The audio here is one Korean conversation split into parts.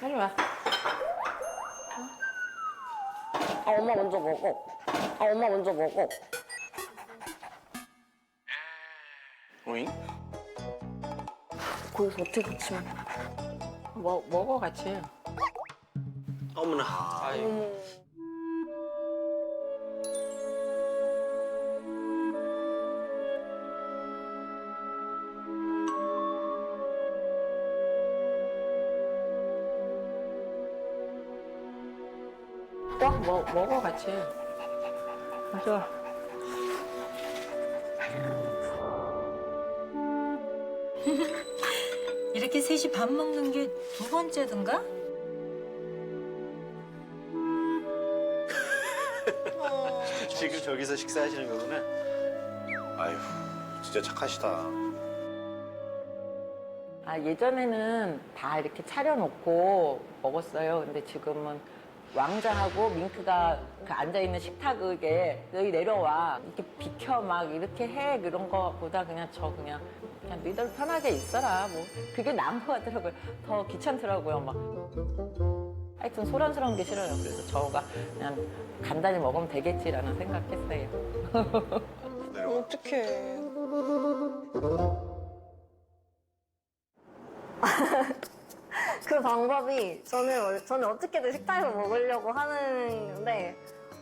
빨리 와. 아, 엄마 먼저 먹어. 아, 엄마 먼저 먹어. 오잉? 거기서 어떻게 같이 먹어? 먹어 같이. 어머나. 먹어 같이. 맞아. 이렇게 셋이 밥 먹는 게 두 번째든가? 지금 저기서 식사하시는 거구나. 아휴, 진짜 착하시다. 아, 예전에는 다 이렇게 차려놓고 먹었어요. 근데 지금은 왕자하고 밍크가 그 앉아있는 식탁에 여기 내려와. 이렇게 비켜 막 이렇게 해. 그런 거보다 그냥 그냥 너희들 편하게 있어라. 뭐. 그게 나은 것 같더라고요. 더 귀찮더라고요. 막. 하여튼 소란스러운 게 싫어요. 그래서 저가 그냥 간단히 먹으면 되겠지라는 생각했어요. 어떡해. 그 방법이 저는 어떻게든 식당에서 먹으려고 하는데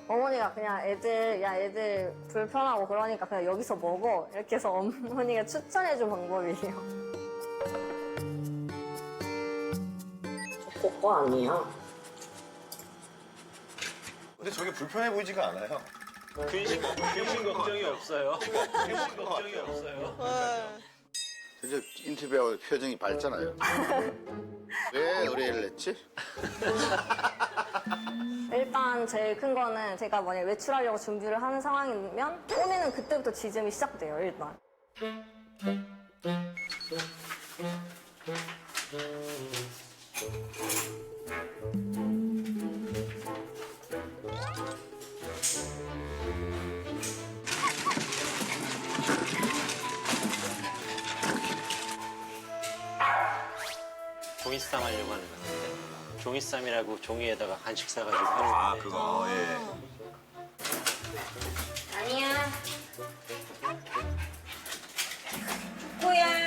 어머니가 그냥 애들 불편하고 그러니까 그냥 여기서 먹어 이렇게 해서 어머니가 추천해준 방법이에요. 저 그거 아니야. 근데 저게 불편해 보이지가 않아요. 근심 걱정이 없어요. 근심 걱정이 없어요. 진짜 인터뷰하고 표정이 밝잖아요. 왜 의뢰를 했지? 일단 제일 큰 거는 제가 만약 외출하려고 준비를 하는 상황이면 꼬미는 그때부터 지짐이 시작돼요, 일단. 종이쌈 하려고 하는 건데 종이쌈이라고 종이에다가 간식 싸가지고 하는 건데. 아, 그거, 예. 아니야. 뭐야?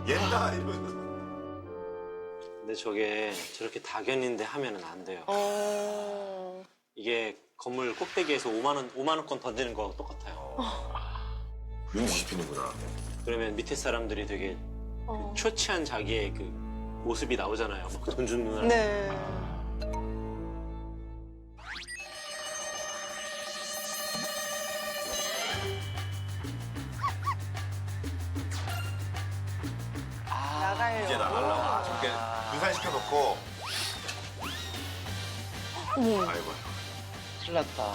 옛날 이거. 근데 저게 저렇게 다견인데 하면은 안 돼요. 이게 건물 꼭대기에서 5만 원권 더 드는 거하고 똑같아요. 윤지시키는구나. 그러면 밑에 사람들이 되게 그 초췌한 자기의 그 모습이 나오잖아요. 막 돈 준 누나. 네. 나가요. 이제 나가려고 저렇게 분산시켜놓고. 아이고. 큰일 났다.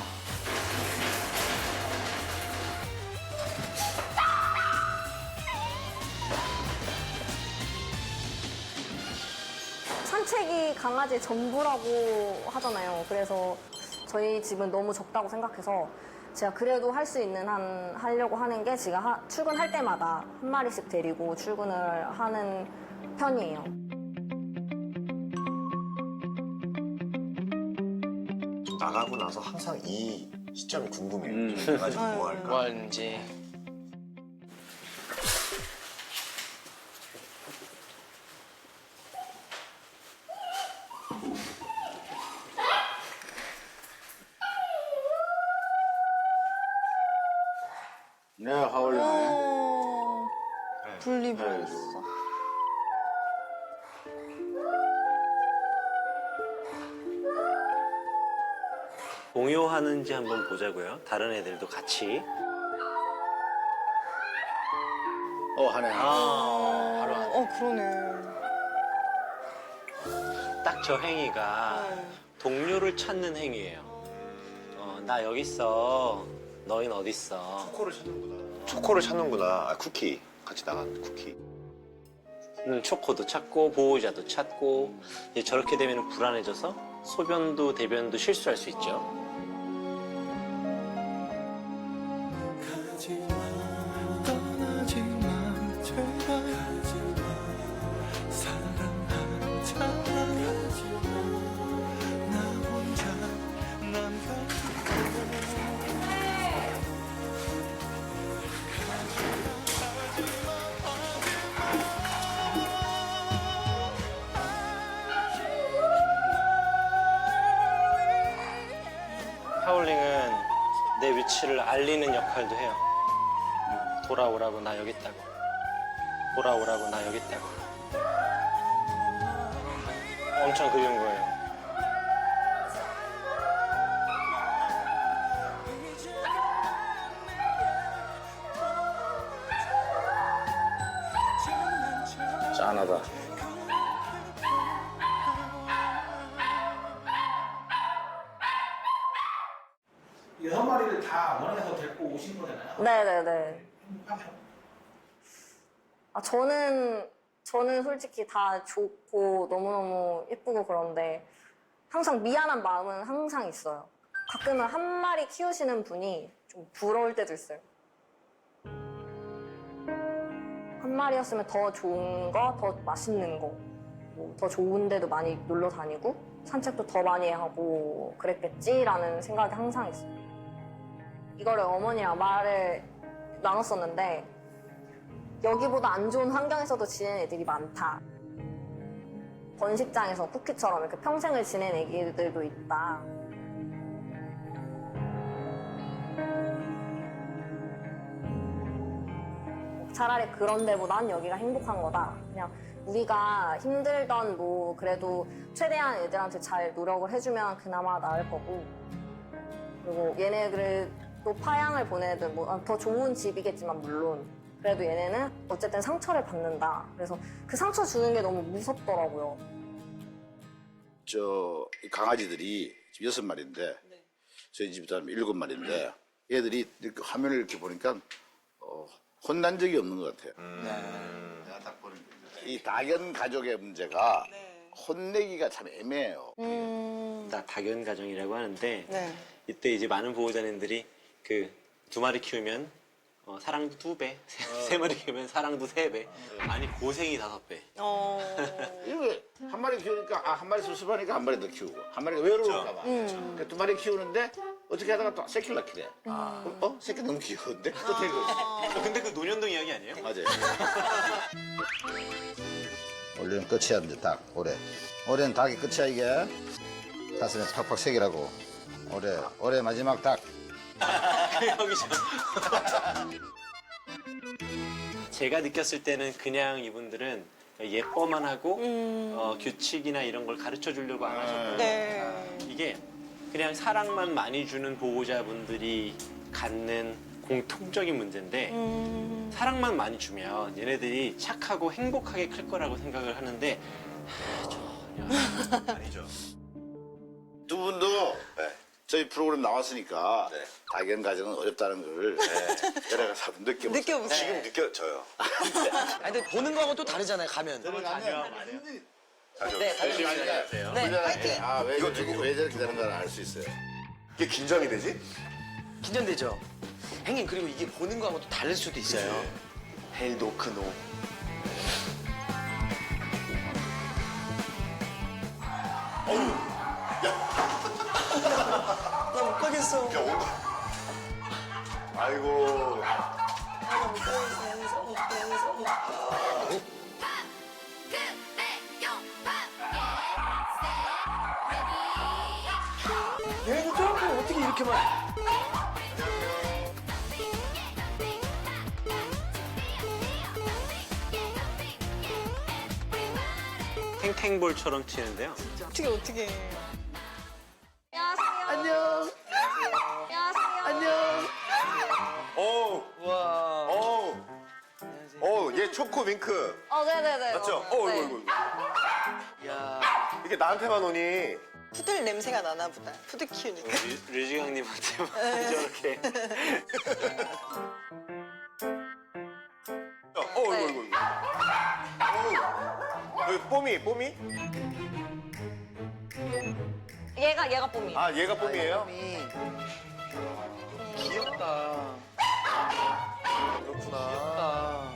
산책이 강아지 전부라고 하잖아요. 그래서 저희 집은 너무 적다고 생각해서 제가 그래도 할 수 있는 한 하려고 하는 게 제가 출근할 때마다 한 마리씩 데리고 출근을 하는 편이에요. 나가고 나서 항상 이 시점이 궁금해요. 가지고 뭐 할까? 뭔지. 네, 하울리. 분리불안했어. 동요하는지 한번 보자고요. 다른 애들도 같이. 하네. 바로 하네. 그러네. 딱 저 행위가 동료를 찾는 행위예요. 나 여기 있어. 너흰 어디 있어? 초코를 찾는구나. 아, 쿠키. 같이 나간 쿠키. 초코도 찾고 보호자도 찾고 이제 저렇게 되면 불안해져서 소변도 대변도 실수할 수 있죠. 하울링은 내 위치를 알리는 역할도 해요. 돌아오라고 나 여기 있다고. 돌아오라고 나 여기 있다고. 엄청 그리운 거예요. 짠하다. 이 6마리를 다 원해서 데리고 오신 거잖아요. 네네네. 행복하세요? 저는 솔직히 다 좋고 너무너무 예쁘고 그런데 항상 미안한 마음은 항상 있어요. 가끔은 한 마리 키우시는 분이 좀 부러울 때도 있어요. 한 마리였으면 더 좋은 거, 더 맛있는 거, 뭐더 좋은 데도 많이 놀러 다니고 산책도 더 많이 하고 그랬겠지라는 생각이 항상 있어요. 이거를 어머니랑 말을 나눴었는데 여기보다 안 좋은 환경에서도 지낸 애들이 많다. 번식장에서 쿠키처럼 이렇게 평생을 지낸 애기들도 있다. 차라리 그런 데보단 여기가 행복한 거다. 그냥 우리가 힘들던 뭐 그래도 최대한 애들한테 잘 노력을 해주면 그나마 나을 거고 그리고 얘네들을 또 파양을 보내든 뭐 더 좋은 집이겠지만 물론 그래도 얘네는 어쨌든 상처를 받는다. 그래서 그 상처 주는 게 너무 무섭더라고요. 이 강아지들이 지금 6마리인데 저희 집도 한 7마리인데 얘들이 이렇게 화면을 이렇게 보니까 혼난 적이 없는 것 같아요. 내가 딱 보는 이 다견 가족의 문제가 혼내기가 참 애매해요. 나 다견 가정이라고 하는데 네. 이때 이제 많은 보호자님들이 그 2마리 키우면 사랑도 2배, 3마리 키우면 사랑도 3배, 아니 고생이 5배. 이거 한 마리 키우니까 한 마리 섭섭하니까 한 마리 더 키우고 한 마리가 외로울까 봐. 그러니까 2마리 키우는데 어떻게 하다가 또 새끼를 낳게 돼. 새끼 너무 귀여운데? 또 데리고 있어. 근데 그 논현동 이야기 아니에요? 맞아요. 원래는 끝이야, 이제 닭, 올해. 올해는 닭이 끝이야, 이게. 가슴에 팍팍 새기라고. 올해 마지막 닭. 형이죠. 제가 느꼈을 때는 그냥 이분들은 예뻐만 하고 규칙이나 이런 걸 가르쳐 주려고 안 하셨거든요. 네. 이게 그냥 사랑만 많이 주는 보호자분들이 갖는 공통적인 문제인데 사랑만 많이 주면 얘네들이 착하고 행복하게 클 거라고 생각을 하는데 전혀 아니죠. 두 분도 저희 프로그램 나왔으니까 다견 가정은 어렵다는 걸 여러 가지 한번 느껴보세요. 느껴보세요. 지금 느껴져요. 아니, 근데 보는 거하고 또 다르잖아요, 가면. 네, 열심히 하세요. 네, 파이팅! 왜 저렇게 되는 걸 알 수 있어요. 이게 긴장이 되지? 긴장되죠? 형님, 그리고 이게 보는 거하고 또 다를 수도 있어요. 헤이 노크 노. 나 못 가겠어. 야, 온다. 아이고. 얘는 조금 어떻게 이렇게만. 탱탱볼처럼 튀는데요. 어떻게. 안녕하세요. 안녕. 와. 얘 초코 밍크. 네네네. 맞죠? 네. 이거. 야. 이게 나한테만 오니. 푸들 냄새가 나나 보다. 푸드 키우니까. 류지강님한테만 저렇게. 이거. 여기 뽀미? 얘가 뽀미. 아, 얘가 뽀미예요? 귀엽다. 그렇구나.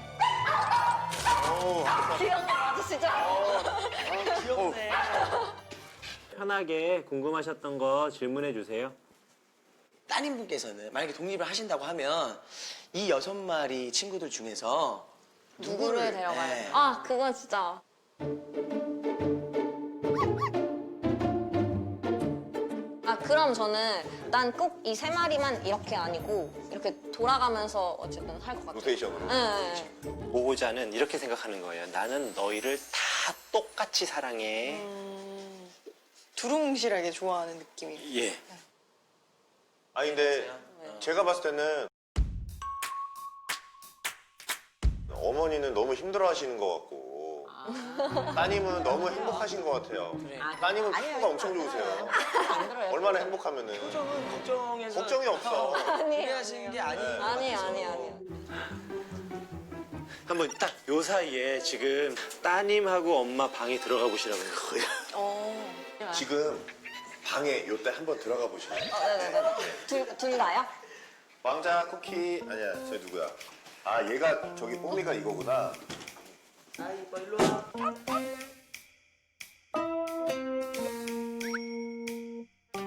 귀여운 거 맞으시죠? 귀엽네. 편하게 궁금하셨던 거 질문해 주세요. 따님분께서는 만약에 독립을 하신다고 하면 이 6마리 친구들 중에서 누구를 데려가요? 네. 그건 진짜. 그럼 저는 난 꼭 이 3마리만 이렇게 아니고 이렇게 돌아가면서 어쨌든 할 것 같아요. 로테이션으로. 네. 보호자는 이렇게 생각하는 거예요. 나는 너희를 다 똑같이 사랑해. 두루뭉실하게 좋아하는 느낌이. 예. 아니, 근데 제가 봤을 때는 어머니는 너무 힘들어 하시는 것 같고, 따님은 너무 행복하신 것 같아요. 그래. 따님은 피부가 엄청 좋으세요. 안 들어요. 얼마나 행복하면은. 표정은 걱정해서 걱정이 없어. 무리하시는 게 아니에요. 아니에요. 한번 딱 요 사이에 지금 따님하고 엄마 방에 들어가 보시라고요. 지금 방에 요때 한번 들어가 보실래요? 네네네. 둘 다요? 왕자 쿠키 아니야 저 누구야? 아 얘가 저기 뽀미가 이거구나. 아이고 일로 와.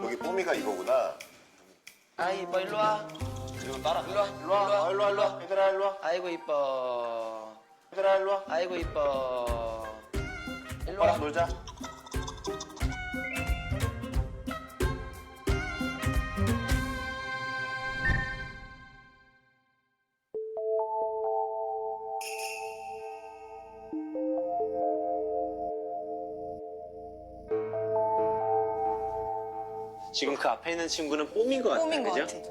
여기 뽀미가 이거구나. 아이고 일로 와. 그리고 따라. 일로 와. 일로 와. 일로 와. 얘들아 일로 와. 아이고 이뻐. 얘들아 일로 와. 아이고 이뻐. 일로 오빠랑 와. 놀자. 지금 그 앞에 있는 친구는 뽀민 것 같아요. 뽀민 것 그죠? 같아.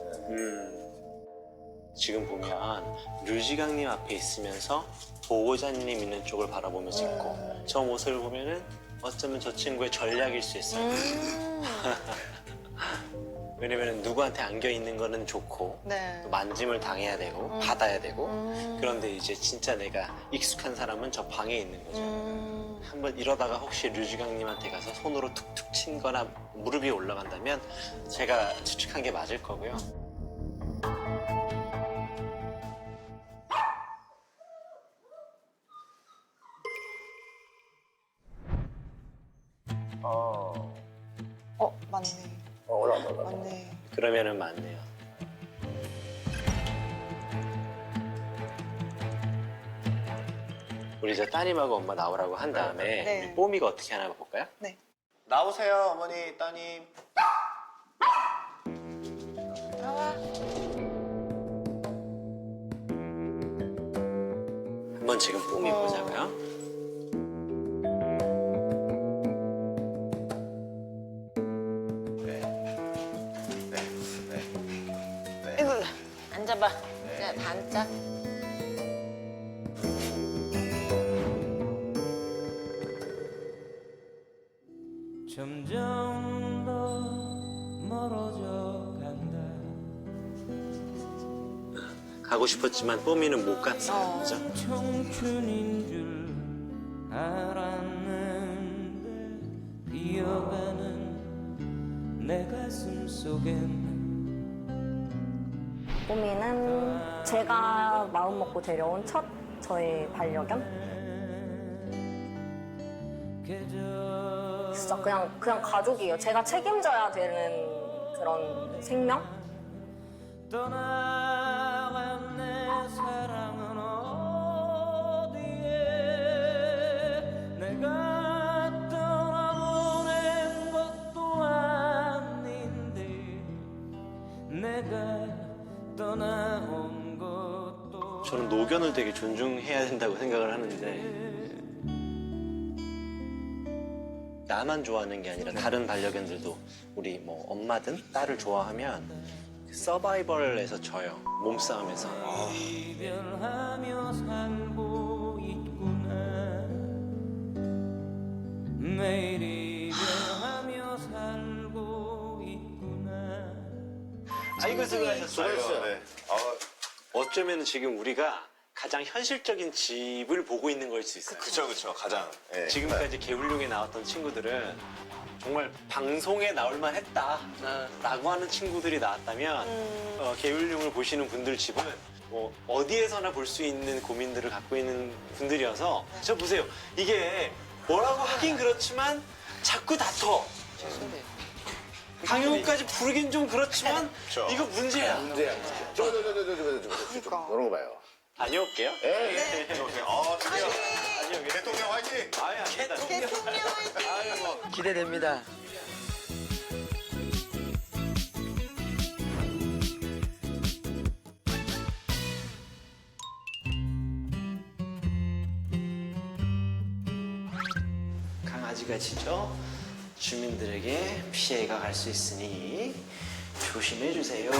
지금 보면 류지강님 앞에 있으면서 보호자님 있는 쪽을 바라보면서 있고 저 모습을 보면은 어쩌면 저 친구의 전략일 수 있어요. 왜냐면 누구한테 안겨 있는 거는 좋고 네. 또 만짐을 당해야 되고 받아야 되고 그런데 이제 진짜 내가 익숙한 사람은 저 방에 있는 거죠. 한번 이러다가 혹시 류지강님한테 가서 손으로 툭툭 친 거나 무릎 위에 올라간다면 제가 추측한 게 맞을 거고요. 맞네. 올라온다. 맞네. 그러면은 맞네요. 우리 이제 따님하고 엄마 나오라고 한 다음에 네. 우리 뽀미가 어떻게 하나 볼까요? 네. 나오세요 어머니 따님. 한번 지금 뽀미 보자고요. 이거 앉아봐. 그냥 반짝. 점점 더 멀어져 간다. 가고 싶었지만 뽀미는 못 갔어요. 그죠? 청춘인 줄 알았는데 비어가는 내 가슴 속엔 뽀미는 제가 마음먹고 데려온 첫 저희 반려견? 진짜 그냥 가족이에요. 제가 책임져야 되는 그런 생명? 떠나간 내 사랑은 어디에 내가 떠나보낸 것도 아닌데 내가 떠나온 것도 저는 노견을 되게 존중해야 된다고 생각을 하는데 나만 좋아하는 게 아니라 다른 반려견들도 우리 뭐 엄마든 딸을 좋아하면 서바이벌에서 져요. 몸싸움에서. 이별하며 살고 있구나 매일 이별하며 살고 있구나. 아이고 수고하셨어요. 네. 어쩌면 지금 우리가 가장 현실적인 집을 보고 있는 거일 수 있어요. 그쵸. 가장. 예. 지금까지 개울룡에 나왔던 친구들은 정말 방송에 나올만 했다라고 하는 친구들이 나왔다면 개울룡을 보시는 분들 집은 뭐 어디에서나 볼 수 있는 고민들을 갖고 있는 분들이어서 저 보세요. 이게 뭐라고 하긴 그렇지만 자꾸 다퉈. 강요까지 부르긴 좀 그렇지만 그쵸. 이거 문제야. 문제야. 저거. 그런 거 봐요. 다녀올게요. 예. 다녀오겠습니다. 대통령 화이팅! 아유, 아닙니다. 아유, 뭐. 기대됩니다. 강아지가 짖어 주민들에게 피해가 갈 수 있으니 조심해 주세요.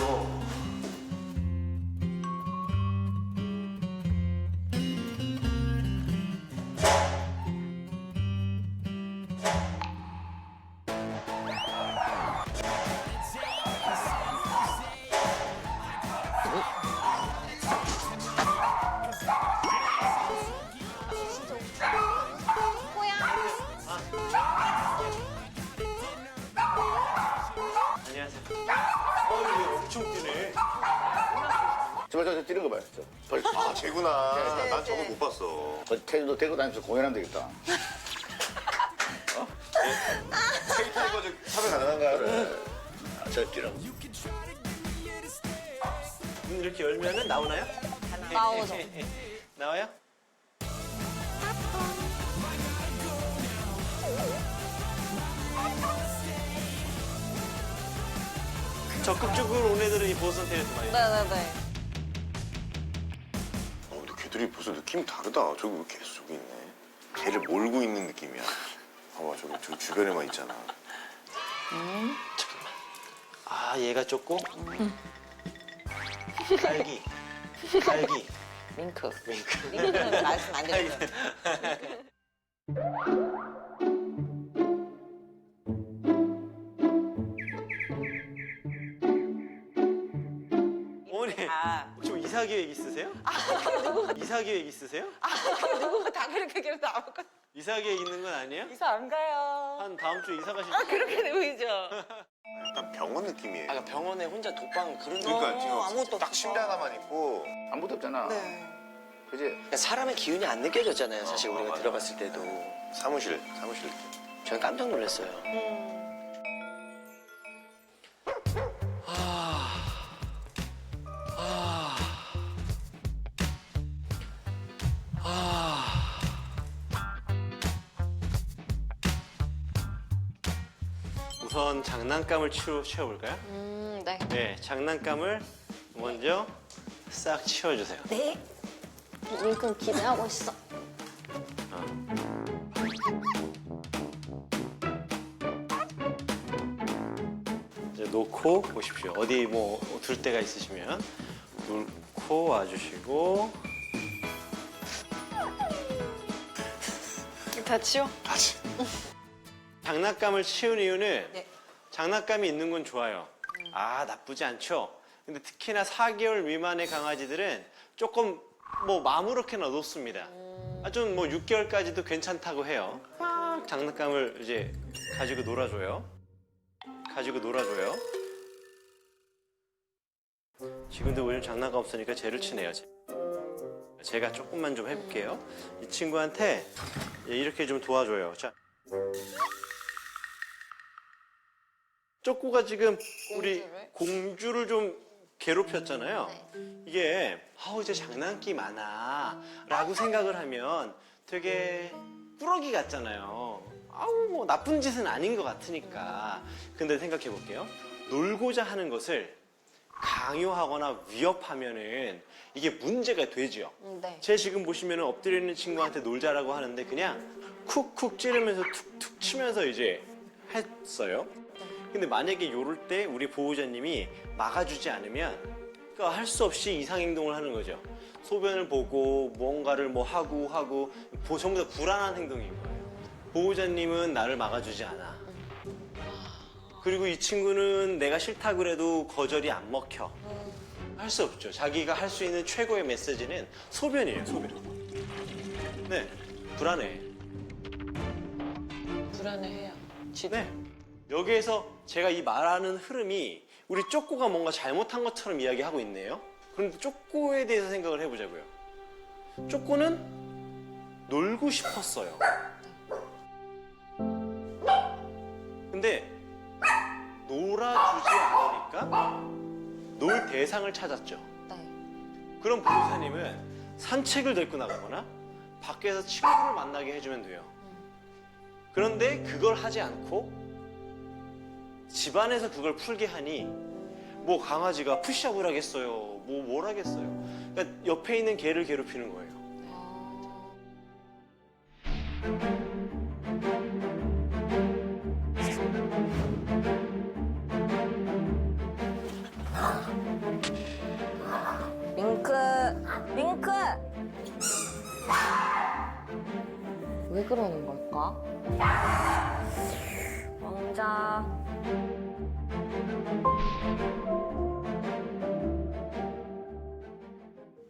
안녕하세요. 이거 엄청 뛰네. 저 뛰는 거 봐요. 아, 쟤구나. 난 저거 못 봤어. 태주도 대구 다니면서 공연하면 되겠다. K타이거 참여 가능한가요? 그래. 저 뛰라고. 문 이렇게 열면은 나오나요? 나오죠. 나와요? 적극적으로 온 애들은 이 보선 테레스 많이. 네네네. 근데 걔들이 벌써 느낌이 다르다. 저기 왜 계속 저기 있네. 걔를 몰고 있는 느낌이야. 봐봐, 저기 주변에만 있잖아. 잠깐만. 아, 얘가 쫓고. 딸기. 밍크. 윙크. 밍크는 말씀 안 되죠. 어머니, 다. 좀 이사 계획 있으세요? 이사 계획 있으세요? 누구 다 그렇게 계속 아무것도 이사 계획 있는 건 아니에요? 이사 안 가요. 한 다음 주에 이사 가실 그렇게 보이죠. 약간 병원 느낌이에요. 아까 병원에 혼자 독방 그런 그러니까 거. 지금 아무것도 딱 없어서. 침대 하나만 있고. 아무것도 없잖아. 네. 그지? 그러니까 사람의 기운이 안 느껴졌잖아요. 사실 우리가 맞아, 들어갔을 때도. 사무실. 저는 깜짝 놀랐어요. 우선 장난감을 치워볼까요? 네. 네, 장난감을 먼저 싹 치워주세요. 네. 링크 기대하고 있어. 이제 놓고 보십시오. 어디 뭐 둘 데가 있으시면 놓고 와주시고. 다 치워? 다시. 장난감을 치운 이유는 네. 장난감이 있는 건 좋아요. 아, 나쁘지 않죠. 근데 특히나 4개월 미만의 강아지들은 조금 뭐 마무렇게나 놓습니다. 좀 뭐 6개월까지도 괜찮다고 해요. 막 장난감을 이제 가지고 놀아줘요. 지금도 요즘 장난감 없으니까 쟤를 치네요. 제가 조금만 좀 해볼게요. 이 친구한테 이렇게 좀 도와줘요. 자. 쪼꼬가 지금 우리 공주를 좀 괴롭혔잖아요. 이게 이제 장난기 많아 라고 생각을 하면 되게 꾸러기 같잖아요. 뭐 나쁜 짓은 아닌 것 같으니까. 근데 생각해 볼게요. 놀고자 하는 것을 강요하거나 위협하면은 이게 문제가 되죠. 네. 제 지금 보시면은 엎드려 있는 친구한테 놀자라고 하는데 그냥 쿡쿡 찌르면서 툭툭 치면서 이제 했어요. 근데 만약에 요럴 때 우리 보호자님이 막아주지 않으면 그러니까 할 수 없이 이상행동을 하는 거죠. 소변을 보고 뭔가를 뭐 하고 전부 다 불안한 행동인 거예요. 보호자님은 나를 막아주지 않아. 그리고 이 친구는 내가 싫다 그래도 거절이 안 먹혀. 할 수 없죠. 자기가 할 수 있는 최고의 메시지는 소변이에요, 소변. 네, 불안해. 불안해해요. 네. 여기에서 제가 이 말하는 흐름이 우리 쪼꼬가 뭔가 잘못한 것처럼 이야기하고 있네요. 그런데 쪼꼬에 대해서 생각을 해보자고요. 쪼꼬는 놀고 싶었어요. 근데 놀아주지 않으니까 놀 대상을 찾았죠. 그럼 보호사님은 산책을 데리고 나가거나 밖에서 친구를 만나게 해주면 돼요. 그런데 그걸 하지 않고 집안에서 그걸 풀게 하니 뭐 강아지가 푸시업을 하겠어요. 뭘 하겠어요. 그러니까 옆에 있는 개를 괴롭히는 거예요. 밍크! 왜 그러는 걸까? 왕자.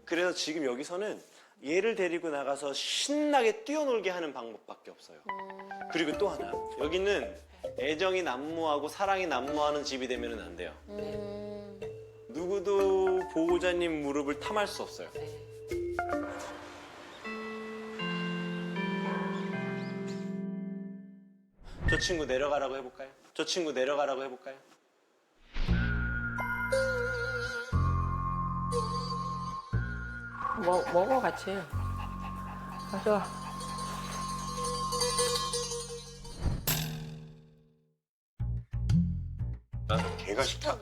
그래서 지금 여기서는 얘를 데리고 나가서 신나게 뛰어놀게 하는 방법밖에 없어요. 그리고 또 하나, 여기는 애정이 난무하고 사랑이 난무하는 집이 되면 안 돼요. 누구도 보호자님 무릎을 탐할 수 없어요. 저 친구 내려가라고 해볼까요? 저 친구 내려가라고 해볼까요? 먹어 같이. 가져와. 난 개가 식탁.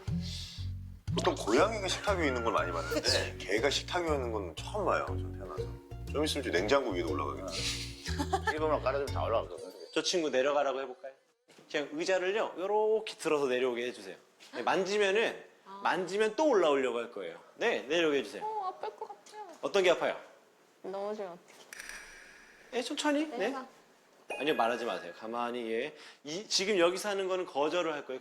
보통 고양이가 식탁 위에 있는 걸 많이 봤는데 개가 식탁 위에 있는 건 처음 봐요. 전 태어나서. 좀 있으면 저 냉장고 위에도 올라가겠네. 이거만 깔아주면 다 올라가거든. 저 친구 내려가라고 해볼까요? 그냥 의자를요 이렇게 들어서 내려오게 해주세요. 네, 만지면 또 올라오려고 할 거예요. 네, 내려오게 해주세요. 아플 것 같아요. 어떤 게 아파요? 넘어지면 어떡해. 네, 천천히. 네. 아니요, 말하지 마세요. 가만히 예. 지금 여기서 하는 거는 거절을 할 거예요.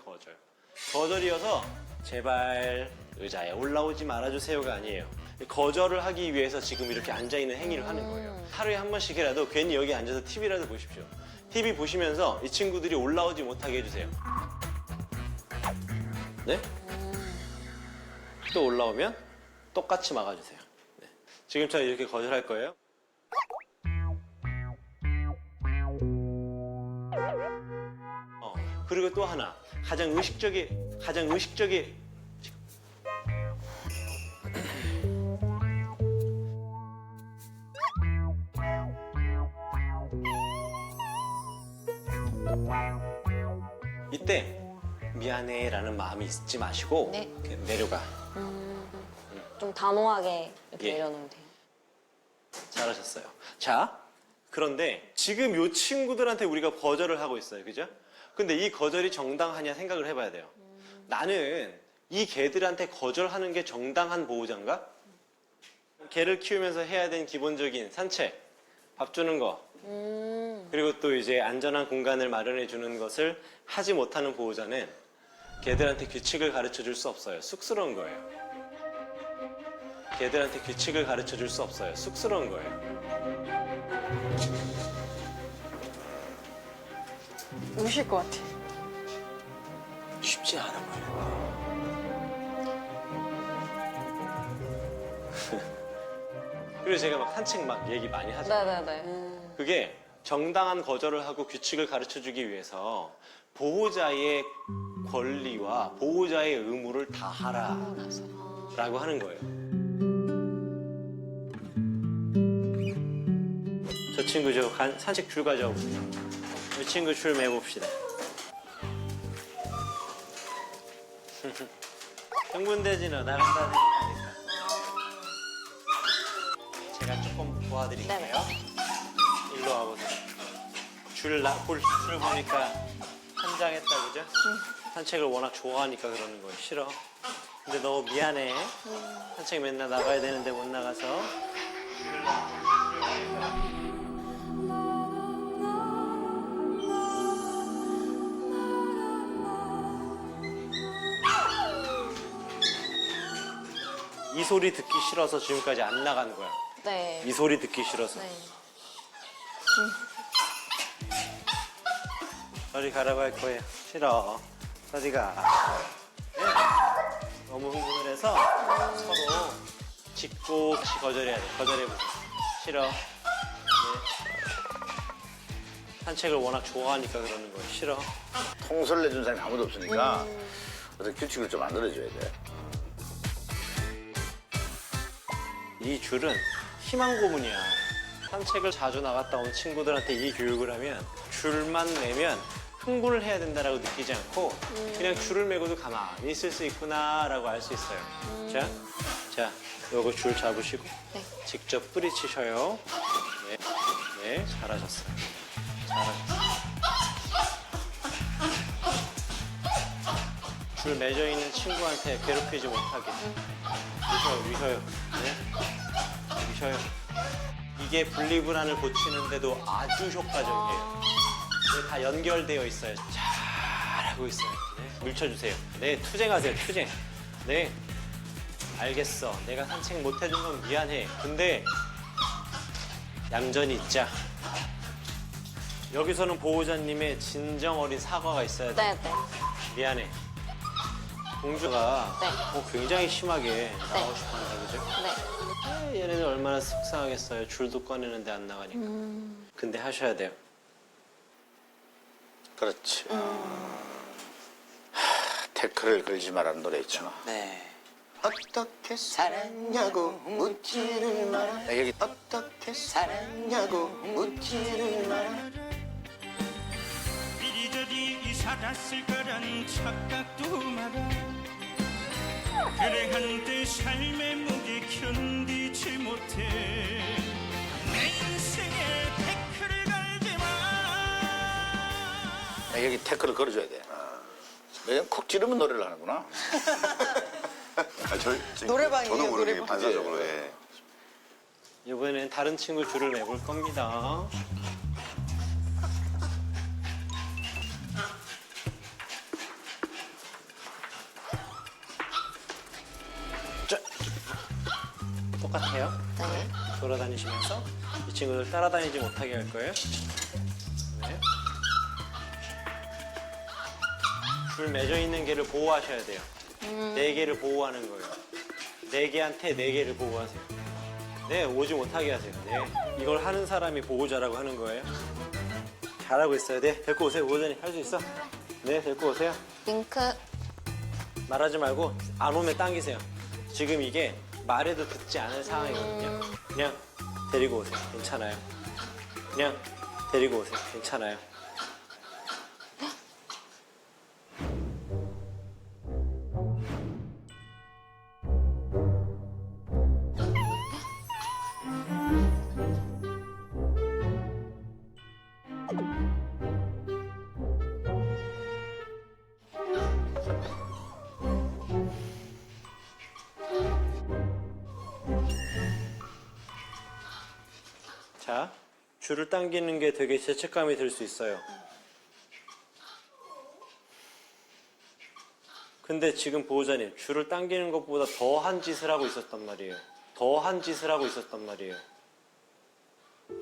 거절이어서 제발 의자에 올라오지 말아주세요가 아니에요. 거절을 하기 위해서 지금 이렇게 앉아있는 행위를 하는 거예요. 하루에 한 번씩이라도 괜히 여기 앉아서 TV라도 보십시오. TV 보시면서 이 친구들이 올라오지 못하게 해주세요. 네? 또 올라오면 똑같이 막아주세요. 네. 지금처럼 이렇게 거절할 거예요. 그리고 또 하나 가장 의식적인 이때 미안해라는 마음이 잊지 마시고 네. 그냥 내려가. 좀 단호하게 이렇게 예. 내려놓으면 돼요. 잘하셨어요. 자, 그런데 지금 이 친구들한테 우리가 거절을 하고 있어요. 그죠? 근데 이 거절이 정당하냐 생각을 해봐야 돼요. 나는 이 개들한테 거절하는 게 정당한 보호자인가? 개를 키우면서 해야 되는 기본적인 산책, 밥 주는 거, 그리고 또 이제 안전한 공간을 마련해 주는 것을 하지 못하는 보호자는 개들한테 규칙을 가르쳐 줄 수 없어요. 쑥스러운 거예요. 개들한테 규칙을 가르쳐 줄 수 없어요. 쑥스러운 거예요. 우실 것 같아. 쉽지 않아 보이는데. 그리고 제가 막 산책 막 얘기 많이 하잖아요. 네네네. 그게 정당한 거절을 하고 규칙을 가르쳐 주기 위해서 보호자의 권리와 보호자의 의무를 다하라 라고 하는 거예요. 저 친구 산책 줄 가져오세요. 이 친구 줄 매봅시다. 흥분되지는 나간다는 얘기니까. 제가 조금 도와드릴게요. 일로 와보세요. 줄 보니까 한장했다, 그죠? 산책을 워낙 좋아하니까 그러는 거예요. 싫어. 근데 너무 미안해. 산책 맨날 나가야 되는데 못 나가서. 이 소리 듣기 싫어서 지금까지 안 나간 거야. 네. 이 소리 듣기 싫어서. 네. 저리 가라고 할 거예요. 싫어. 저리 가. 네. 너무 흥분을 해서 서로 짚고 다시 거절해야 돼. 거절해보세요. 싫어. 네. 산책을 워낙 좋아하니까 그러는 거예요. 싫어. 통솔 내준 사람이 아무도 없으니까 어떤 규칙을 좀 만들어줘야 돼. 이 줄은 희망 고문이야. 산책을 자주 나갔다 온 친구들한테 이 교육을 하면 줄만 매면 흥분을 해야 된다라고 느끼지 않고 그냥 줄을 매고도 가만히 있을 수 있구나라고 알 수 있어요. 자, 요거 줄 잡으시고 직접 뿌리치셔요. 네, 네, 잘하셨어요. 잘하셨어요. 줄 맺어 있는 친구한테 괴롭히지 못하게. 미셔요. 네? 미셔요. 이게 분리불안을 고치는데도 아주 효과적이에요. 네, 다 연결되어 있어요. 잘하고 있어요. 네, 물쳐주세요. 네, 투쟁하세요. 투쟁. 네, 알겠어. 내가 산책 못 해준 건 미안해. 근데 얌전히 있자. 여기서는 보호자님의 진정 어린 사과가 있어야 돼. 네, 네. 미안해. 공주가 네. 굉장히 심하게 나오고 싶어 한다, 그죠? 네. 얘네들 얼마나 속상하겠어요. 줄도 꺼내는데 안 나가니까. 근데 하셔야 돼요. 그렇지. 태클을 걸지 말라는 노래 있잖아. 네. 어떻게 살았냐고 묻지를 마라. 여기 어떻게 살았냐고 묻지를 마라. 이리저리 살았을 거란 착각도 마라. 그래 한때 삶의 무게 견디지 못해 내 인생에 태클을 걸지 마. 여기 태클을 걸어줘야 돼. 왜냐면 콕 찌르면 노래를 하는구나. 저도 모르게 반사적으로 해. 이번엔 다른 친구 줄을 매볼 겁니다. 자, 똑같아요. 네. 돌아다니시면서 이 친구들 따라다니지 못하게 할 거예요. 네. 줄 맺어 있는 개를 보호하셔야 돼요. 네 개를 보호하는 거예요. 네 개한테 네 개를 보호하세요. 네, 오지 못하게 하세요. 네, 이걸 하는 사람이 보호자라고 하는 거예요. 잘하고 있어요. 네, 데리고 오세요. 보호자님 할 수 있어. 네, 데리고 오세요. 윙크. 말하지 말고 안 오면 당기세요. 지금 이게 말해도 듣지 않을 상황이거든요. 그냥 데리고 오세요. 괜찮아요. 그냥 데리고 오세요. 괜찮아요. 자, 줄을 당기는 게 되게 죄책감이 들 수 있어요. 근데 지금 보호자님, 줄을 당기는 것보다 더한 짓을 하고 있었단 말이에요. 더한 짓을 하고 있었단 말이에요.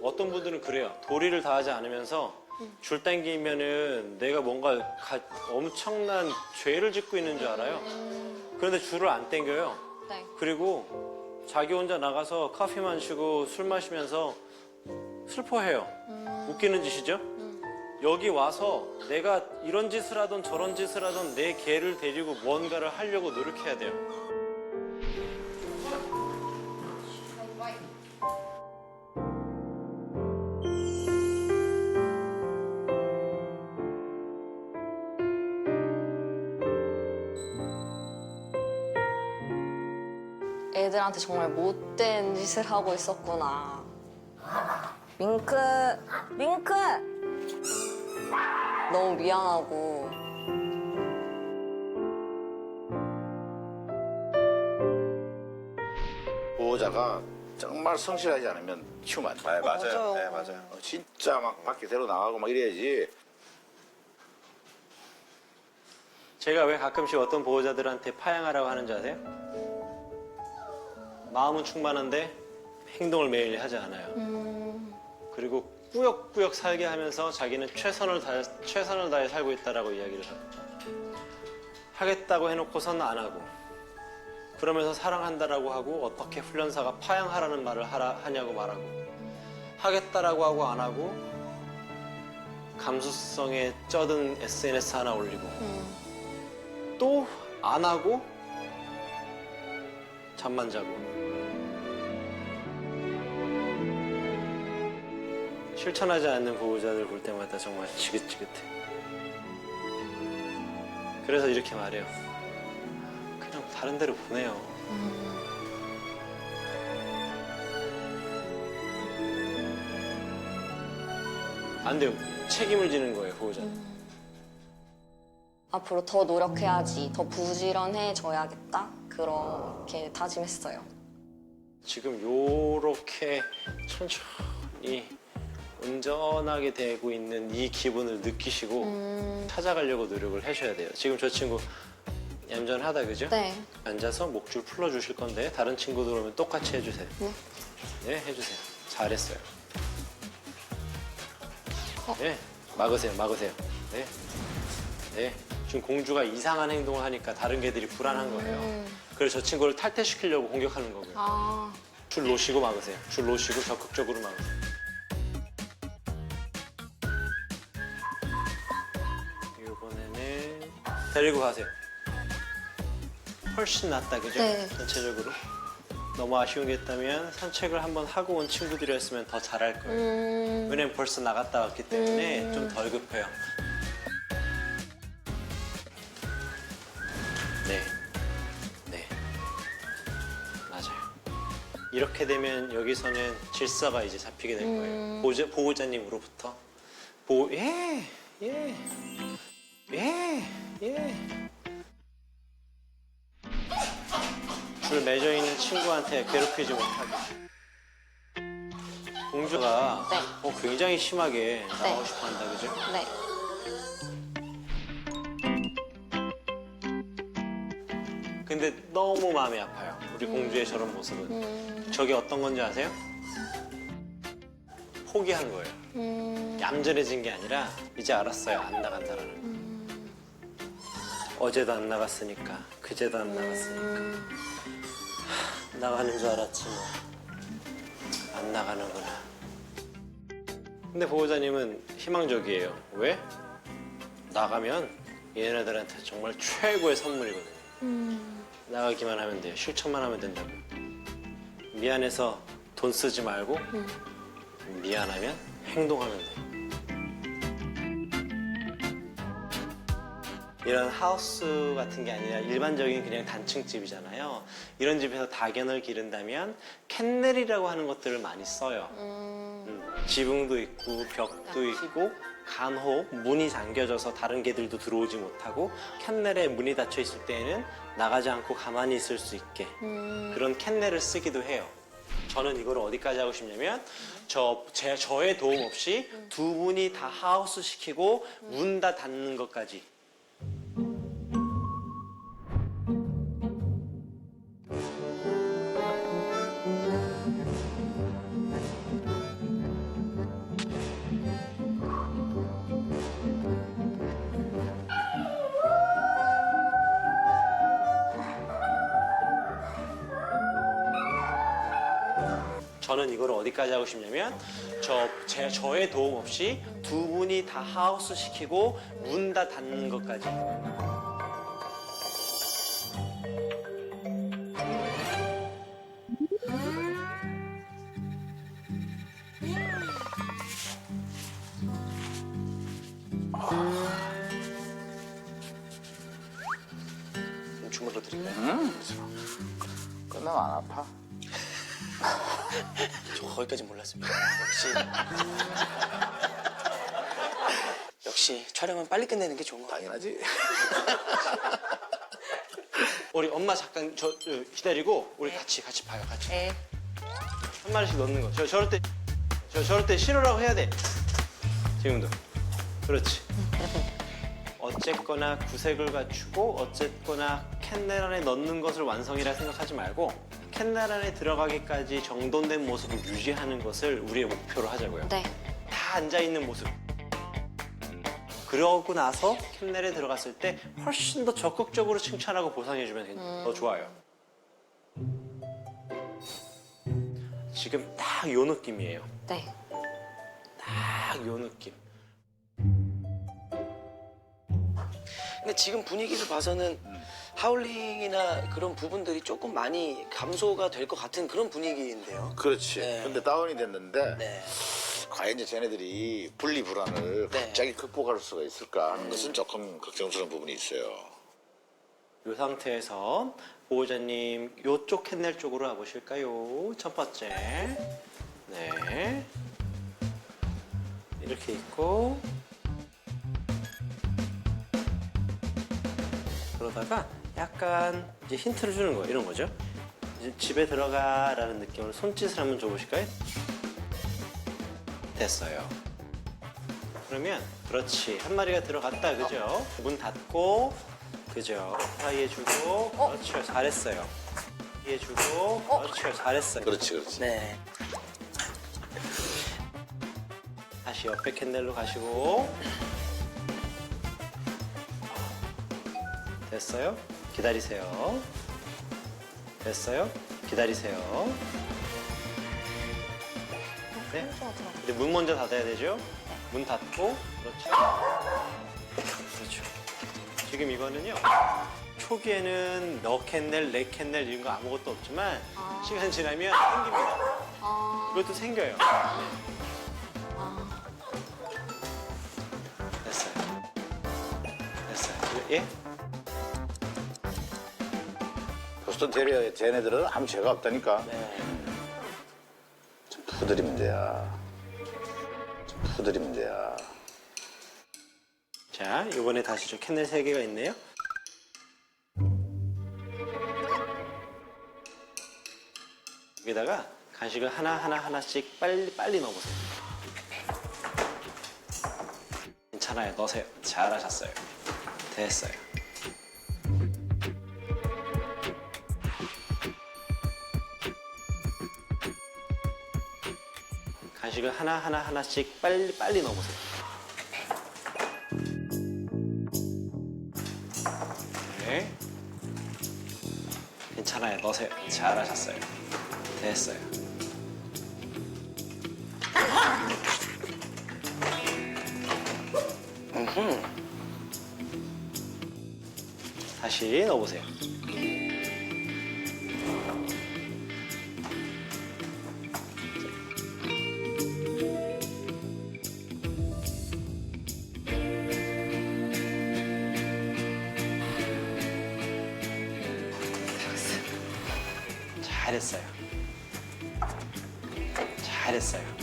어떤 분들은 그래요. 도리를 다하지 않으면서 줄 당기면은 내가 뭔가 엄청난 죄를 짓고 있는 줄 알아요. 그런데 줄을 안 당겨요. 네. 그리고 자기 혼자 나가서 커피 마시고 술 마시면서 슬퍼해요. 웃기는 짓이죠? 여기 와서 내가 이런 짓을 하던 저런 짓을 하던 내 개를 데리고 뭔가를 하려고 노력해야 돼요. 애들한테 정말 못된 짓을 하고 있었구나. 윙크, 윙크! 너무 미안하고 보호자가 정말 성실하지 않으면 키우면 안 돼. 네, 맞아요. 네, 맞아요. 진짜 막 밖에 데려 나가고 막 이래야지. 제가 왜 가끔씩 어떤 보호자들한테 파양하라고 하는지 아세요? 마음은 충만한데 행동을 매일 하지 않아요. 그리고 꾸역꾸역 살게 하면서 자기는 최선을 다해 살고 있다라고 이야기를 해요. 하겠다고 해놓고선 안 하고, 그러면서 사랑한다라고 하고 어떻게 훈련사가 파양하라는 말을 하냐고 말하고, 하겠다라고 하고 안 하고 감수성에 쩌든 SNS 하나 올리고 또 안 하고 잠만 자고. 실천하지 않는 보호자들 볼 때마다 정말 지긋지긋해. 그래서 이렇게 말해요. 그냥 다른 데로 보내요. 안 돼요. 책임을 지는 거예요, 보호자는. 앞으로 더 노력해야지, 더 부지런해져야겠다. 그렇게 다짐했어요. 지금 요렇게 천천히 온전하게 되고 있는 이 기분을 느끼시고 찾아가려고 노력을 하셔야 돼요. 지금 저 친구 얌전하다, 그죠? 네. 앉아서 목줄 풀어주실 건데 다른 친구들 오면 똑같이 해주세요. 네. 네, 해주세요. 잘했어요. 네, 막으세요. 네. 네. 지금 공주가 이상한 행동을 하니까 다른 개들이 불안한 거예요. 그래서 저 친구를 탈퇴시키려고 공격하는 거고요. 아, 줄 놓으시고 막으세요. 줄 놓으시고 적극적으로 막으세요. 이번에는 데리고 가세요. 훨씬 낫다, 그죠? 네. 전체적으로. 너무 아쉬운 게 있다면 산책을 한번 하고 온 친구들이었으면 더 잘할 거예요. 왜냐면 벌써 나갔다 왔기 때문에 좀 덜 급해요. 네. 맞아요. 이렇게 되면 여기서는 질서가 이제 잡히게 될 거예요. 보호자님으로부터. 예. 줄 맺어 있는 친구한테 괴롭히지 못하게. 공주가 네. 굉장히 심하게 나가고 싶어 한다, 그죠? 네. 근데 너무 마음이 아파요. 우리 공주의 저런 모습은. 저게 어떤 건지 아세요? 포기한 거예요. 얌전해진 게 아니라 이제 알았어요. 안 나간다라는 거. 어제도 안 나갔으니까, 그제도 안 나갔으니까. 나가는 줄 알았지 뭐. 안 나가는구나. 근데 보호자님은 희망적이에요. 왜? 나가면 얘네들한테 정말 최고의 선물이거든요. 나가기만 하면 돼요. 실천만 하면 된다고. 미안해서 돈 쓰지 말고 미안하면 행동하면 돼요. 이런 하우스 같은 게 아니라 일반적인 그냥 단층집이잖아요. 이런 집에서 다견을 기른다면 캔넬이라고 하는 것들을 많이 써요. 지붕도 있고 벽도 있고 간혹 문이 잠겨져서 다른 개들도 들어오지 못하고 캔넬에 문이 닫혀 있을 때에는 나가지 않고 가만히 있을 수 있게 그런 캔넬을 쓰기도 해요. 저는 이걸 어디까지 하고 싶냐면 저의 도움 없이 두 분이 다 하우스 시키고 문 다 닫는 것까지. 저는 이걸 어디까지 하고 싶냐면 저의 도움 없이 두 분이 다 하우스 시키고 문 다 닫는 것까지. 좀 주물러 드릴까요? 끝나면 안 아파? 저 거기까지 몰랐습니다. 역시 촬영은 빨리 끝내는 게 좋은 거 같아요. 당연하지. 우리 엄마 잠깐 저 기다리고 우리 같이 봐요. 같이. 네. 한 마리씩 넣는 거. 저럴 때 싫어라고 해야 돼. 지금도. 그렇지. 어쨌거나 구색을 갖추고 어쨌거나 캔넬 안에 넣는 것을 완성이라 생각하지 말고 캔넬 안에 들어가기까지 정돈된 모습을 유지하는 것을 우리의 목표로 하자고요. 네. 다 앉아있는 모습. 그러고 나서 캔넬에 들어갔을 때 훨씬 더 적극적으로 칭찬하고 보상해주면 더 좋아요. 지금 딱 요 느낌이에요. 네. 딱 요 느낌. 근데 지금 분위기를 봐서는 하울링이나 그런 부분들이 조금 많이 감소가 될 것 같은 그런 분위기인데요. 그렇지. 네. 근데 다운이 됐는데 네. 과연 이제 쟤네들이 분리불안을 네. 갑자기 극복할 수가 있을까 하는 것은 조금 걱정스러운 부분이 있어요. 이 상태에서 보호자님 요쪽 캔넬 쪽으로 와보실까요? 첫 번째. 네. 이렇게 있고 그러다가 약간 이제 힌트를 주는 거예요. 이런 거죠. 이제 집에 들어가라는 느낌으로 손짓을 한번 줘보실까요? 됐어요. 그러면 그렇지. 한 마리가 들어갔다. 그죠? 문 닫고 그죠? 사이해주고 그렇죠. 잘했어요. 사이해주고 그렇죠. 잘했어요. 그렇지. 네. 다시 옆에 캔넬로 가시고 됐어요? 기다리세요. 됐어요? 기다리세요. 네. 이제 문 먼저 닫아야 되죠? 문 닫고 그렇죠. 그렇죠. 지금 이거는요. 초기에는 너 캔넬, 내 캔넬 이런 거 아무것도 없지만 시간 지나면 생깁니다. 이것도 생겨요. 됐어요. 됐어요. 예? 보스턴 테리어 쟤네들은 아무 죄가 없다니까. 네. 좀 푸들이 문제야. 자, 이번에 다시 저 캔넬 3개가 있네요. 여기다가 간식을 하나씩 빨리 넣어보세요. 괜찮아요. 넣으세요. 잘하셨어요. 됐어요. 간식을 하나씩 빨리 넣어보세요. 네. 괜찮아요. 넣으세요. 잘하셨어요. 됐어요. 다시 넣어보세요. 잘했어요. 잘했어요.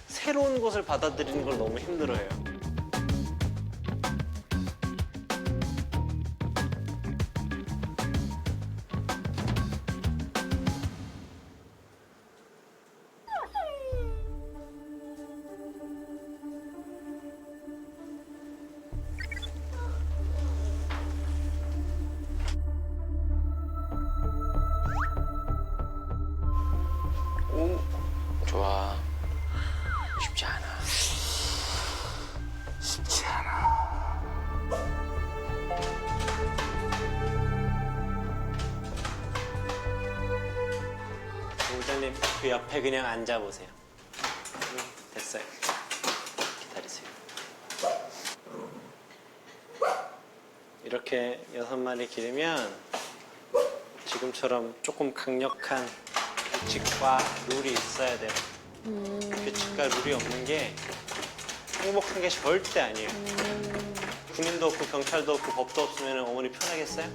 새로운 것을 받아들이는 걸 너무 힘들어해요. 오, 좋아. 쉽지 않아. 보호자님 그 옆에 그냥 앉아보세요. 됐어요. 기다리세요. 이렇게 6마리 기르면 지금처럼 조금 강력한 규칙과 룰이 있어야 돼요. 규칙과 룰이 없는 게 행복한 게 절대 아니에요. 군인도 없고 경찰도 없고 법도 없으면 어머니 편하겠어요?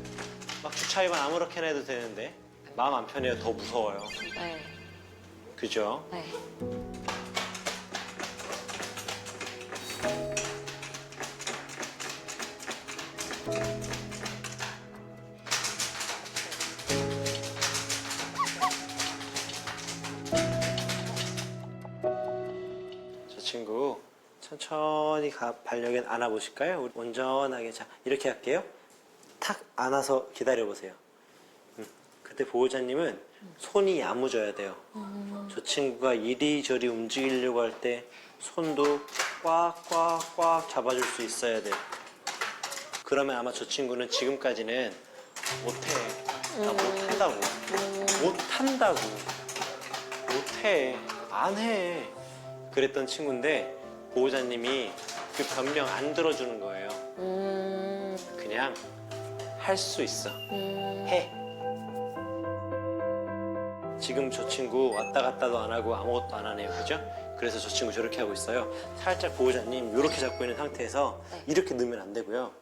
막 주차 위반 아무렇게나 해도 되는데 마음 안 편해요. 더 무서워요. 네. 그죠? 네. 저 친구 천천히 반려견 안아보실까요? 우리 온전하게. 자, 이렇게 할게요. 탁 안아서 기다려보세요. 그때 보호자님은 손이 야무져야 돼요. 저 친구가 이리저리 움직이려고 할 때 손도 꽉꽉꽉 잡아줄 수 있어야 돼요. 그러면 아마 저 친구는 지금까지는 못해. 나 못한다고. 못한다고. 못해. 안 해. 그랬던 친구인데 보호자님이 그 변명 안 들어주는 거예요. 그냥 할 수 있어. 해. 지금 저 친구 왔다 갔다도 안 하고 아무것도 안 하네요. 그죠? 그래서 저 친구 저렇게 하고 있어요. 살짝 보호자님 이렇게 잡고 있는 상태에서 이렇게 넣으면 안 되고요.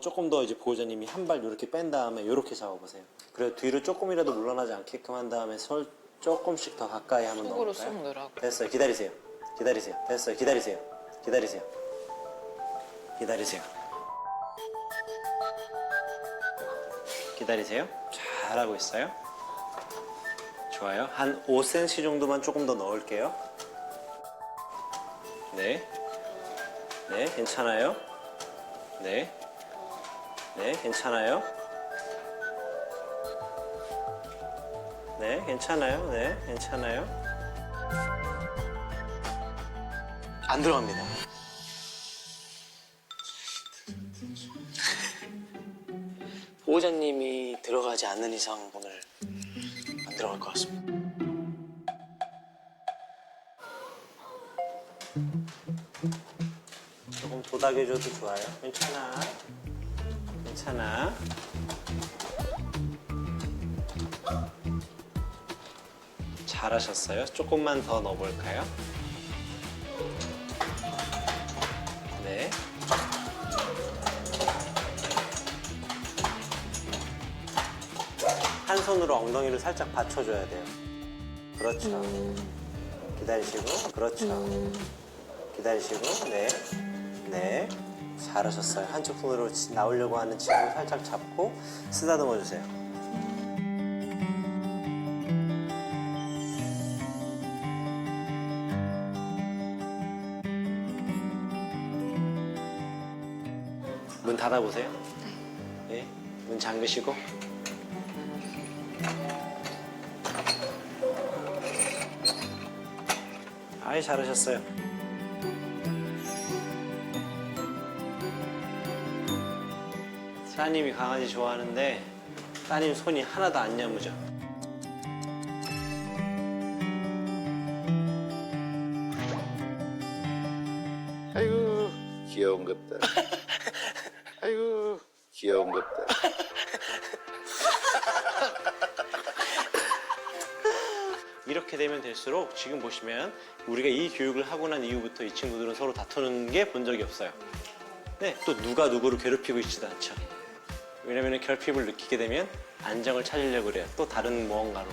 조금 더 이제 보호자님이 한 발 이렇게 뺀 다음에 이렇게 잡아보세요. 그리고 뒤로 조금이라도 물러나지 않게끔 한 다음에 손 조금씩 더 가까이 한번 넣어볼까요? 속으로 쏙 넣으라고. 됐어요. 기다리세요. 기다리세요. 됐어요. 기다리세요. 기다리세요. 기다리세요. 기다리세요. 잘하고 있어요. 좋아요. 한 5cm 정도만 조금 더 넣을게요. 네. 네, 괜찮아요. 네. 네, 괜찮아요. 네, 괜찮아요. 네, 괜찮아요. 안 들어갑니다. 보호자님이 들어가지 않는 이상 오늘 안 들어갈 것 같습니다. 조금 도닥여줘도 좋아요. 괜찮아. 괜찮아. 잘하셨어요. 조금만 더 넣어볼까요? 네. 한 손으로 엉덩이를 살짝 받쳐줘야 돼요. 그렇죠. 기다리시고, 그렇죠. 기다리시고, 네. 네. 잘하셨어요. 한쪽 손으로 나오려고 하는 친구 살짝 잡고 쓰다듬어 주세요. 문 닫아보세요. 네. 문 잠그시고. 아이, 잘하셨어요. 따님이 강아지 좋아하는데 따님 손이 하나도 안 야무져. 아이고 귀여운 것들. 아이고 귀여운 것들. 이렇게 되면 될수록 지금 보시면 우리가 이 교육을 하고 난 이후부터 이 친구들은 서로 다투는 게 본 적이 없어요. 네, 또 누가 누구를 괴롭히고 있지도 않죠. 왜냐면 결핍을 느끼게 되면 안정을 찾으려고 그래요. 또 다른 무언가로.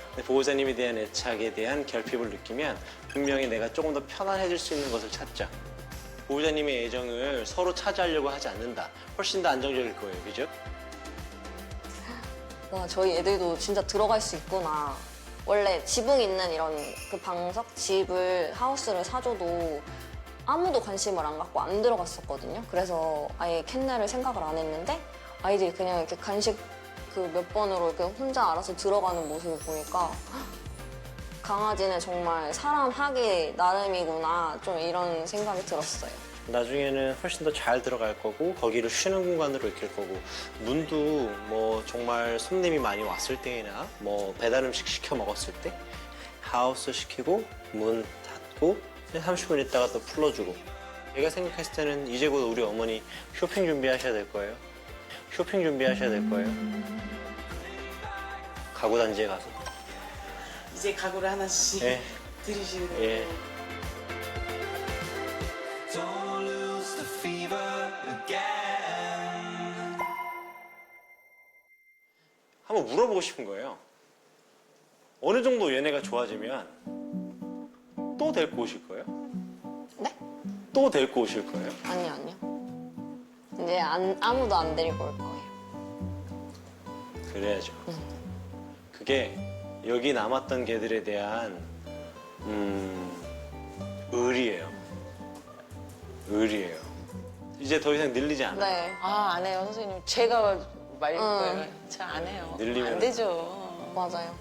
근데 보호자님에 대한 애착에 대한 결핍을 느끼면 분명히 내가 조금 더 편안해질 수 있는 것을 찾죠. 보호자님의 애정을 서로 차지하려고 하지 않는다. 훨씬 더 안정적일 거예요. 그죠? 와, 저희 애들도 진짜 들어갈 수 있구나. 원래 지붕 있는 이런 그 방석, 집을, 하우스를 사줘도 아무도 관심을 안 갖고 안 들어갔었거든요. 그래서 아예 캔넬을 생각을 안 했는데 아이들이 그냥 이렇게 간식 그 몇 번으로 이렇게 혼자 알아서 들어가는 모습을 보니까 강아지는 정말 사람 하기 나름이구나, 좀 이런 생각이 들었어요. 나중에는 훨씬 더 잘 들어갈 거고 거기를 쉬는 공간으로 익힐 거고 문도 뭐 정말 손님이 많이 왔을 때나 뭐 배달 음식 시켜 먹었을 때 하우스 시키고 문 닫고 30분 있다가 또 풀어주고. 제가 생각했을 때는 이제 곧 우리 어머니 쇼핑 준비하셔야 될 거예요. 쇼핑 준비하셔야 될 거예요. 가구 단지에 가서. 이제 가구를 하나씩 네. 들이시는. 예. 한번 물어보고 싶은 거예요. 어느 정도 연애가 좋아지면 또 데리고 오실 거예요? 네? 또 데리고 오실 거예요? 아니요, 아니요. 이제 아무도 안 데리고 올 거예요. 그래야죠. 그게 여기 남았던 개들에 대한 의리예요. 의리예요. 이제 더 이상 늘리지 않아요. 네. 아, 안 해요, 선생님. 제가 말릴 거예요. 저 안 해요. 늘리면- 안 되죠. 맞아요.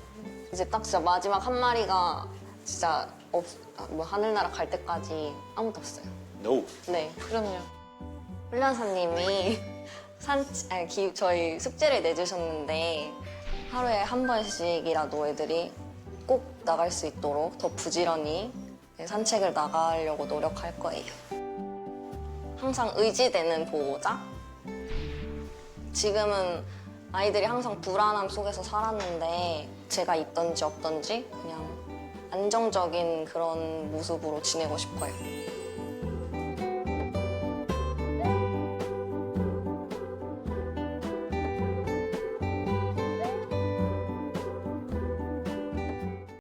이제 딱 진짜 마지막 한 마리가 진짜 뭐 하늘나라 갈 때까지 아무도 없어요. No. 네. 그럼요. 훈련사님이 저희 숙제를 내주셨는데 하루에 한 번씩이라도 애들이 꼭 나갈 수 있도록 더 부지런히 산책을 나가려고 노력할 거예요. 항상 의지되는 보호자? 지금은 아이들이 항상 불안함 속에서 살았는데 제가 있던지 없던지 그냥 안정적인 그런 모습으로 지내고 싶어요.